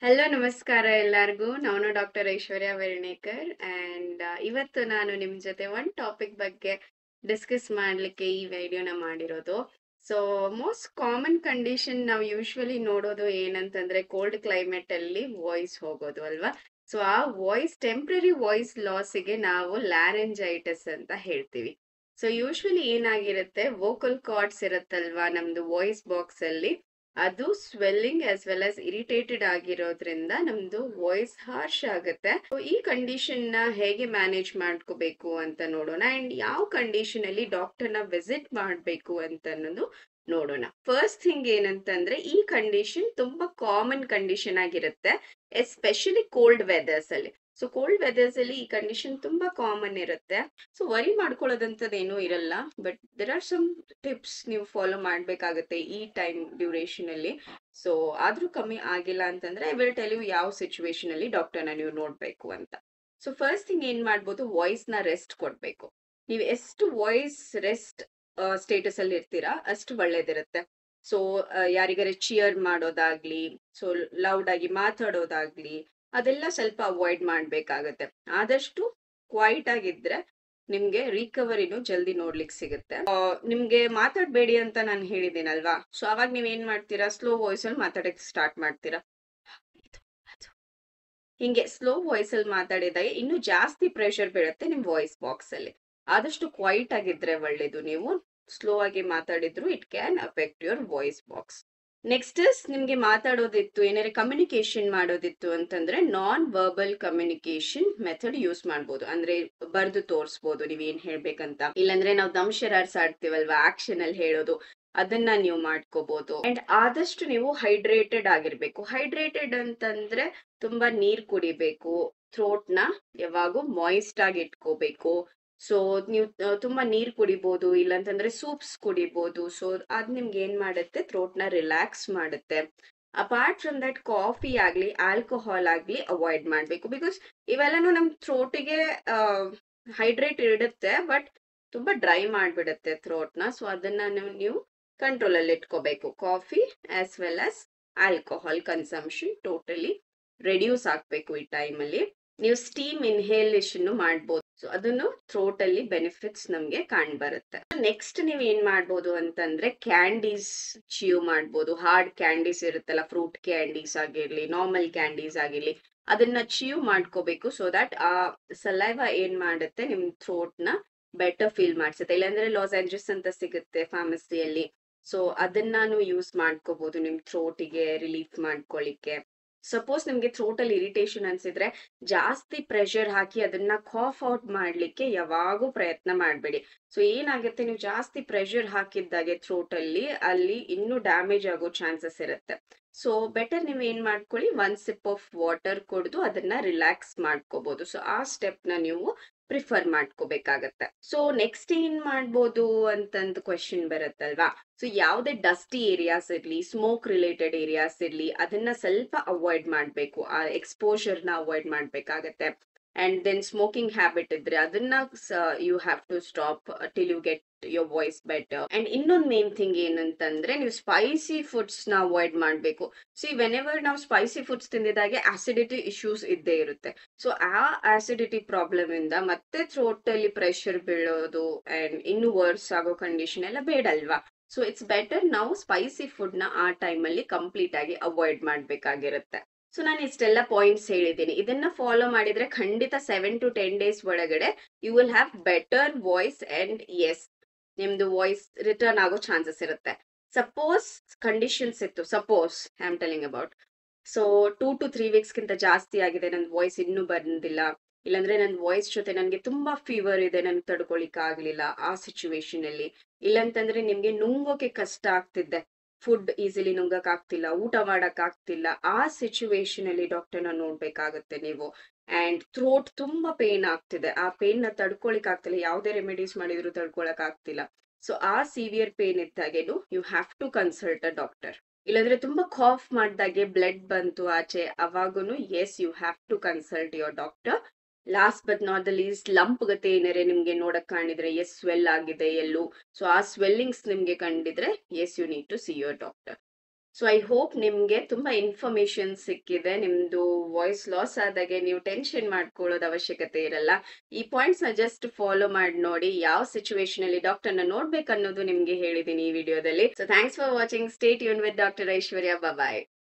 Hello ನಮಸ್ಕಾರ ಎಲ್ಲರಿಗೂ. ನಾನು ಡಾಕ್ಟರ್ ಐಶ್ವರ್ಯ ವೆರ್ಣೇಕರ್ ಅಂಡ್ ಇವತ್ತು ನಾನು ನಿಮ್ ಜೊತೆ ಒಂದು ಟಾಪಿಕ್ ಬಗ್ಗೆ ಡಿಸ್ಕಸ್ ಮಾಡ್ಲಿಕ್ಕೆ ಈ ವಿಡಿಯೋನ ಮಾಡಿರೋದು. ಸೊ ಮೋಸ್ಟ್ ಕಾಮನ್ ಕಂಡೀಷನ್ ನಾವು ಯೂಶ್ವಲಿ ನೋಡೋದು ಏನಂತಂದ್ರೆ ಕೋಲ್ಡ್ ಕ್ಲೈಮೇಟ್ ಅಲ್ಲಿ ವಾಯ್ಸ್ ಹೋಗೋದು ಅಲ್ವಾ. ಸೊ ಆ ವಾಯ್ಸ್ ಟೆಂಪ್ರರಿ ವಾಯ್ಸ್ ಲಾಸಿಗೆ ನಾವು ಲ್ಯಾರೆಂಜೈಟಿಸ್ ಅಂತ ಹೇಳ್ತೀವಿ. ಸೊ ಯೂಶ್ವಲಿ ಏನಾಗಿರುತ್ತೆ, ವೋಕಲ್ ಕಾರ್ಡ್ಸ್ ಇರುತ್ತಲ್ವಾ ನಮ್ದು ವಾಯ್ಸ್ ಬಾಕ್ಸ್ ಅಲ್ಲಿ, ಅದು swelling as well as irritated ಆಗಿರೋದ್ರಿಂದ ನಮ್ದು ವಾಯ್ಸ್ ಹಾರ್ಶ್ ಆಗುತ್ತೆ. ಈ ಕಂಡೀಷನ್ ನ ಹೇಗೆ ಮ್ಯಾನೇಜ್ ಮಾಡ್ಕೋಬೇಕು ಅಂತ ನೋಡೋಣ ಅಂಡ್ ಯಾವ ಕಂಡೀಷನ್ ಅಲ್ಲಿ ಡಾಕ್ಟರ್ ನ ವಿಸಿಟ್ ಮಾಡ್ಬೇಕು ಅಂತ ಅನ್ನೋದು ನೋಡೋಣ. ಫಸ್ಟ್ ಥಿಂಗ್ ಏನಂತಂದ್ರೆ, ಈ ಕಂಡೀಷನ್ ತುಂಬಾ ಕಾಮನ್ ಕಂಡೀಷನ್ ಆಗಿರುತ್ತೆ, ಎಸ್ಪೆಷಲಿ ಕೋಲ್ಡ್ ವೆದರ್ಸ್ ಅಲ್ಲಿ. ಸೊ ಕೋಲ್ಡ್ ವೆದರ್ಸ್ ಅಲ್ಲಿ ಈ ಕಂಡೀಷನ್ ತುಂಬಾ ಕಾಮನ್ ಇರುತ್ತೆ. ಸೊ ವರಿ ಮಾಡ್ಕೊಳ್ಳೋದಂಥದ್ದು ಏನೂ ಇರಲ್ಲ, but there are some tips ನೀವು ಫಾಲೋ ಮಾಡ್ಬೇಕಾಗತ್ತೆ ಈ ಟೈಮ್ ಡ್ಯೂರೇಷನ್ ಅಲ್ಲಿ. ಸೊ ಆದ್ರೂ ಕಮ್ಮಿ ಆಗಿಲ್ಲ ಅಂತಂದ್ರೆ ಐ ವಿಲ್ ಟೆಲ್ ಯು ಯಾವ ಸಿಚುವೇಶನ್ ಅಲ್ಲಿ ಡಾಕ್ಟರ್ನ ನೀವು ನೋಡ್ಬೇಕು ಅಂತ. ಸೊ ಫಸ್ಟ್ ಥಿಂಗ್ ಏನ್ ಮಾಡ್ಬೋದು, ವಾಯ್ಸ್ ನ ರೆಸ್ಟ್ ಕೊಡ್ಬೇಕು. ನೀವು ಎಷ್ಟು ವಾಯ್ಸ್ ರೆಸ್ಟ್ ಸ್ಟೇಟಸ್ ಅಲ್ಲಿ ಇರ್ತೀರಾ ಅಷ್ಟು ಒಳ್ಳೇದಿರುತ್ತೆ. ಸೊ ಯಾರಿಗಾರೆ ಚಿಯರ್ ಮಾಡೋದಾಗ್ಲಿ, ಸೊ ಲೌಡ್ ಆಗಿ ಮಾತಾಡೋದಾಗ್ಲಿ, ಅದೆಲ್ಲ ಸ್ವಲ್ಪ ಅವಾಯ್ಡ್ ಮಾಡ್ಬೇಕಾಗತ್ತೆ. ಆದಷ್ಟು ಕ್ವೈಟ್ ಆಗಿದ್ರೆ ನಿಮ್ಗೆ ರಿಕವರಿನು ಜಲ್ದಿ ನೋಡ್ಲಿಕ್ಕೆ ಸಿಗುತ್ತೆ. ನಿಮ್ಗೆ ಮಾತಾಡ್ಬೇಡಿ ಅಂತ ನಾನು ಹೇಳಿದ್ದೀನಲ್ವಾ, ಸೊ ಅವಾಗ ನೀವ್ ಏನ್ ಮಾಡ್ತೀರಾ, ಸ್ಲೋ ವಾಯ್ಸ್ ಅಲ್ಲಿ ಮಾತಾಡಕ್ ಸ್ಟಾರ್ಟ್ ಮಾಡ್ತೀರಾ. ಹಿಂಗೆ ಸ್ಲೋ ವಾಯ್ಸ್ ಅಲ್ಲಿ ಮಾತಾಡಿದಾಗ ಇನ್ನು ಜಾಸ್ತಿ ಪ್ರೆಷರ್ ಬೀಳುತ್ತೆ ನಿಮ್ ವಾಯ್ಸ್ ಬಾಕ್ಸ್ ಅಲ್ಲಿ. ಆದಷ್ಟು ಕ್ವೈಟ್ ಆಗಿದ್ರೆ ಒಳ್ಳೇದು. ನೀವು ಸ್ಲೋ ಆಗಿ ಮಾತಾಡಿದ್ರು it can affect your voice box. Next ನಿಮ್ಗೆ ಮಾತಾಡೋದಿತ್ತು, ಏನಾದ್ರೆ ಕಮ್ಯುನಿಕೇಶನ್ ಮಾಡೋದಿತ್ತು ಅಂತಂದ್ರೆ non verbal communication method use ಮಾಡ್ಬೋದು. ಅಂದ್ರೆ ಬರ್ದು ತೋರಿಸ್ಬೋದು ನೀವ್ ಏನ್ ಹೇಳ್ಬೇಕಂತ, ಇಲ್ಲಾಂದ್ರೆ ನಾವು ದಂಶರಾರ್ಸ್ ಆಡ್ತೀವಲ್ವಾ ಆಕ್ಷನ್ ಅಲ್ಲಿ ಹೇಳೋದು, ಅದನ್ನ ನೀವು ಮಾಡ್ಕೋಬಹುದು. ಅಂಡ್ ಆದಷ್ಟು ನೀವು ಹೈಡ್ರೇಟೆಡ್ ಆಗಿರ್ಬೇಕು. ಹೈಡ್ರೇಟೆಡ್ ಅಂತಂದ್ರೆ ತುಂಬಾ ನೀರ್ ಕುಡಿಬೇಕು, ಥ್ರೋಟ್ ನ ಯಾವಾಗೂ ಮಾಯಿಸ್ಟ್ ಆಗಿ ಇಟ್ಕೋಬೇಕು. ಸೊ ನೀವು ತುಂಬಾ ನೀರ್ ಕುಡಿಬಹುದು, ಇಲ್ಲಾಂತಂದ್ರೆ ಸೂಪ್ಸ್ ಕುಡಿಬಹುದು. ಸೊ ಅದ್ ನಿಮ್ಗೆ ಏನ್ ಮಾಡುತ್ತೆ, ಥ್ರೋಟ್ ನ ರಿಲ್ಯಾಕ್ಸ್ ಮಾಡುತ್ತೆ. ಅಪಾರ್ಟ್ ಫ್ರಮ್ ದಟ್ ಕಾಫಿ ಆಗ್ಲಿ ಆಲ್ಕೋಹಾಲ್ ಆಗ್ಲಿ ಅವಾಯ್ಡ್ ಮಾಡ್ಬೇಕು, ಬಿಕಾಸ್ ಇವೆಲ್ಲನೂ ನಮ್ ಥ್ರೋಟಿಗೆ ಹೈಡ್ರೇಟ್ ಇಡುತ್ತೆ ಬಟ್ ತುಂಬಾ ಡ್ರೈ ಮಾಡ್ಬಿಡುತ್ತೆ ಥ್ರೋಟ್ ನ. ಸೊ ಅದನ್ನ ನೀವು ಕಂಟ್ರೋಲ್ ಅಲ್ಲಿ ಇಟ್ಕೋಬೇಕು. Coffee as well as alcohol consumption totally reduce ಆಗ್ಬೇಕು ಈ ಟೈಮ್ ಅಲ್ಲಿ. ನೀವು ಸ್ಟೀಮ್ ಇನ್ಹೇಲೇಷನ್ ಮಾಡ್ಬೋದು. ಸೊ ಅದನ್ನು ಥ್ರೋಟ್ ಅಲ್ಲಿ ಬೆನಿಫಿಟ್ಸ್ ನಮ್ಗೆ ಕಾಣ್ ಬರುತ್ತೆ. ನೆಕ್ಸ್ಟ್ ನೀವ್ ಏನ್ ಮಾಡ್ಬೋದು ಅಂತಂದ್ರೆ, ಕ್ಯಾಂಡೀಸ್ ಚೀವ್ ಮಾಡ್ಬೋದು. ಹಾರ್ಡ್ ಕ್ಯಾಂಡೀಸ್ ಇರುತ್ತಲ್ಲ, ಫ್ರೂಟ್ ಕ್ಯಾಂಡೀಸ್ ಆಗಿರ್ಲಿ ನಾರ್ಮಲ್ ಕ್ಯಾಂಡೀಸ್ ಆಗಿರ್ಲಿ, ಅದನ್ನ ಚೀವ್ ಮಾಡ್ಕೋಬೇಕು. ಸೊ ದಟ್ ಆ ಸಲೈವ ಏನ್ ಮಾಡುತ್ತೆ ನಿಮ್ ಥ್ರೋಟ್ ನ ಬೆಟರ್ ಫೀಲ್ ಮಾಡ್ಸುತ್ತೆ. ಇಲ್ಲಾಂದ್ರೆ ಲಾಸೆಂಜಸ್ ಅಂತ ಸಿಗುತ್ತೆ ಫಾರ್ಮಸಿಯಲ್ಲಿ, ಸೊ ಅದನ್ನ ಯೂಸ್ ಮಾಡ್ಕೋಬಹುದು ನಿಮ್ ಥ್ರೋಟಿಗೆ ರಿಲೀಫ್ ಮಾಡ್ಕೊಳ್ಳಿಕ್ಕೆ. ಸಪೋಸ್ ನಿಮ್ಗೆ ಥ್ರೋಟ್ ಅಲ್ಲಿ ಇರಿಟೇಷನ್ ಅನ್ಸಿದ್ರೆ ಜಾಸ್ತಿ ಪ್ರೆಷರ್ ಹಾಕಿ ಅದನ್ನ ಕಾಫ್ ಔಟ್ ಮಾಡ್ಲಿಕ್ಕೆ ಯಾವಾಗೂ ಪ್ರಯತ್ನ ಮಾಡ್ಬೇಡಿ. ಸೊ ಏನಾಗುತ್ತೆ, ನೀವು ಜಾಸ್ತಿ ಪ್ರೆಷರ್ ಹಾಕಿದ್ದಾಗೆ ಥ್ರೋಟ್ ಅಲ್ಲಿ ಇನ್ನೂ ಡ್ಯಾಮೇಜ್ ಆಗೋ ಚಾನ್ಸಸ್ ಇರುತ್ತೆ. ಸೊ ಬೆಟರ್ ನೀವು ಏನ್ ಮಾಡ್ಕೊಳ್ಳಿ, 1 ಸಿಪ್ ಆಫ್ ವಾಟರ್ ಕುಡಿದು ಅದನ್ನ ರಿಲ್ಯಾಕ್ಸ್ ಮಾಡ್ಕೋಬಹುದು. ಸೊ ಆ ಸ್ಟೆಪ್ ನ ನೀವು ಪ್ರಿಫರ್ ಮಾಡ್ಕೋಬೇಕಾಗತ್ತೆ. ಸೊ ನೆಕ್ಸ್ಟ್ ಏನ್ ಮಾಡ್ಬೋದು ಅಂತಂದು ಕ್ವೆಶನ್ ಬರುತ್ತಲ್ವಾ. ಸೊ ಯಾವುದೇ ಡಸ್ಟಿ ಏರಿಯಾಸ್ ಇರ್ಲಿ, ಸ್ಮೋಕ್ ರಿಲೇಟೆಡ್ ಏರಿಯಾಸ್ ಇರ್ಲಿ, ಅದನ್ನ ಸ್ವಲ್ಪ ಅವಾಯ್ಡ್ ಮಾಡ್ಬೇಕು. ಆ ಎಕ್ಸ್ಪೋಜರ್ ನ ಅವಾಯ್ಡ್ ಮಾಡ್ಬೇಕಾಗತ್ತೆ. ಅಂಡ್ ದೆನ್ ಸ್ಮೋಕಿಂಗ್ ಹ್ಯಾಬಿಟ್ ಇದ್ರೆ ಅದನ್ನ you have to stop till you get your voice better. And ಇನ್ನೊಂದ್ ಮೇನ್ ಥಿಂಗ್ ಏನಂತಂದ್ರೆ, ನೀವು ಸ್ಪೈಸಿ ಫುಡ್ಸ್ ನ ಅವಾಯ್ಡ್ ಮಾಡ್ಬೇಕು. ಸಿ ವೆನ್ ಎವರ್ ನಾವು ಸ್ಪೈಸಿ ಫುಡ್ಸ್ ತಿಂದಿದಾಗೆ ಆಸಿಡಿಟಿ ಇಶ್ಯೂಸ್ ಇದ್ದೇ ಇರುತ್ತೆ. ಸೊ ಆ ಆಸಿಡಿಟಿ ಪ್ರಾಬ್ಲಮ್ ಇಂದ ಮತ್ತೆ ಥ್ರೋಟ್ ಅಲ್ಲಿ ಪ್ರೆಷರ್ ಬೀಳೋದು ಅಂಡ್ ಇನ್ನು ವರ್ಸ್ ಆಗೋ ಕಂಡೀಷನ್ ಎಲ್ಲ ಬೇಡಲ್ವಾ. ಸೊ ಇಟ್ಸ್ ಬೆಟರ್ ನಾವು ಸ್ಪೈಸಿ ಫುಡ್ ನ ಆ ಟೈಮ್ ಅಲ್ಲಿ ಕಂಪ್ಲೀಟ್ ಆಗಿ ಅವಾಯ್ಡ್ ಮಾಡ್ಬೇಕಾಗಿರುತ್ತೆ. ಸೊ ನಾನು ಇಷ್ಟೆಲ್ಲ ಪಾಯಿಂಟ್ಸ್ ಹೇಳಿದ್ದೀನಿ, ಇದನ್ನ ಫಾಲೋ ಮಾಡಿದ್ರೆ ಖಂಡಿತ 7 to 10 days ಒಳಗಡೆ you will have better voice and yes, ನಿಮ್ದು ವಾಯ್ಸ್ ರಿಟರ್ನ್ ಆಗೋ ಚಾನ್ಸಸ್ ಇರುತ್ತೆ. ಸಪೋಸ್ ಕಂಡೀಷನ್ಸ್ ಇತ್ತು, suppose I am telling about, so 2 to 3 weeks ಗಿಂತ ಜಾಸ್ತಿ ಆಗಿದೆ, ನನ್ ವಾಯ್ಸ್ ಇನ್ನೂ ಬಂದಿಲ್ಲ, ಇಲ್ಲಾಂದ್ರೆ ನನ್ ವಾಯ್ಸ್ ಜೊತೆ ನನ್ಗೆ ತುಂಬಾ ಫೀವರ್ ಇದೆ, ನನ್ಗೆ ತಡ್ಕೊಳಿಕ್ ಆಗ್ಲಿಲ್ಲ ಆ ಸಿಚುವೇಶನ್ ಅಲ್ಲಿ, ಇಲ್ಲಂತಂದ್ರೆ ನಿಮ್ಗೆ ನುಂಗೋಕೆ ಕಷ್ಟ ಆಗ್ತಿದ್ದೆ, ಫುಡ್ ಈಸಿಲಿ ನುಂಗಕ್ ಆಗ್ತಿಲ್ಲ, ಊಟ ಮಾಡಕ್ ಆಗ್ತಿಲ್ಲ, ಆ ಸಿಚುವೇಶನ್ ಅಲ್ಲಿ ಡಾಕ್ಟರ್ನ ನೋಡ್ಬೇಕಾಗತ್ತೆ ನೀವು. ಅಂಡ್ ಥ್ರೋಟ್ ತುಂಬಾ ಪೇನ್ ಆಗ್ತಿದೆ, ಆ ಪೇನ್ ನ ತಡ್ಕೊಳಿಕ್ ಆಗ್ತಿಲ್ಲ, ಯಾವ್ದೇ ರೆಮಿಡೀಸ್ ಮಾಡಿದ್ರು ತಡ್ಕೊಳಕ್ ಆಗ್ತಿಲ್ಲ. ಸೊ ಆ ಸಿವಿಯರ್ ಪೇನ್ ಇದ್ದಾಗೇನು you have to consult a doctor. ಇಲ್ಲಾಂದ್ರೆ ತುಂಬಾ ಕಾಫ್ ಮಾಡ್ದಾಗೆ ಬ್ಲಡ್ ಬಂತು ಆಚೆ, ಅವಾಗೂನು yes you have to consult your doctor. Last but not the least, lump ಗತೆ ಏನಾರೆ ನಿಮ್ಗೆ ನೋಡಕ್ ಕಾಣಿದ್ರೆ, ಎಸ್ ಸ್ವೆಲ್ ಆಗಿದೆ ಎಲ್ಲೂ, ಸೊ ಆ ಸ್ವೆಲ್ಲಿಂಗ್ಸ್ ನಿಮ್ಗೆ ಕಂಡಿದ್ರೆ yes you need to see your doctor. So I hope ನಿಮ್ಗೆ ತುಂಬಾ ಇನ್ಫಾರ್ಮೇಶನ್ ಸಿಕ್ಕಿದೆ. ನಿಮ್ದು ವಾಯ್ಸ್ ಲಾಸ್ ಆದಾಗೆ ನೀವು ಟೆನ್ಷನ್ ಮಾಡ್ಕೊಳ್ಳೋದು ಅವಶ್ಯಕತೆ ಇರಲ್ಲ. ಈ ಪಾಯಿಂಟ್ಸ್ ನ ಜಸ್ಟ್ ಫಾಲೋ ಮಾಡಿ ನೋಡಿ. ಯಾವ ಸಿಚುವೇಶನ್ ಅಲ್ಲಿ ಡಾಕ್ಟರ್ನ ನೋಡ್ಬೇಕನ್ನೋದು ನಿಮ್ಗೆ ಹೇಳಿದೀನಿ ಈ ವಿಡಿಯೋದಲ್ಲಿ. So thanks for watching. Stay tuned with doctor Aishwarya. Bye.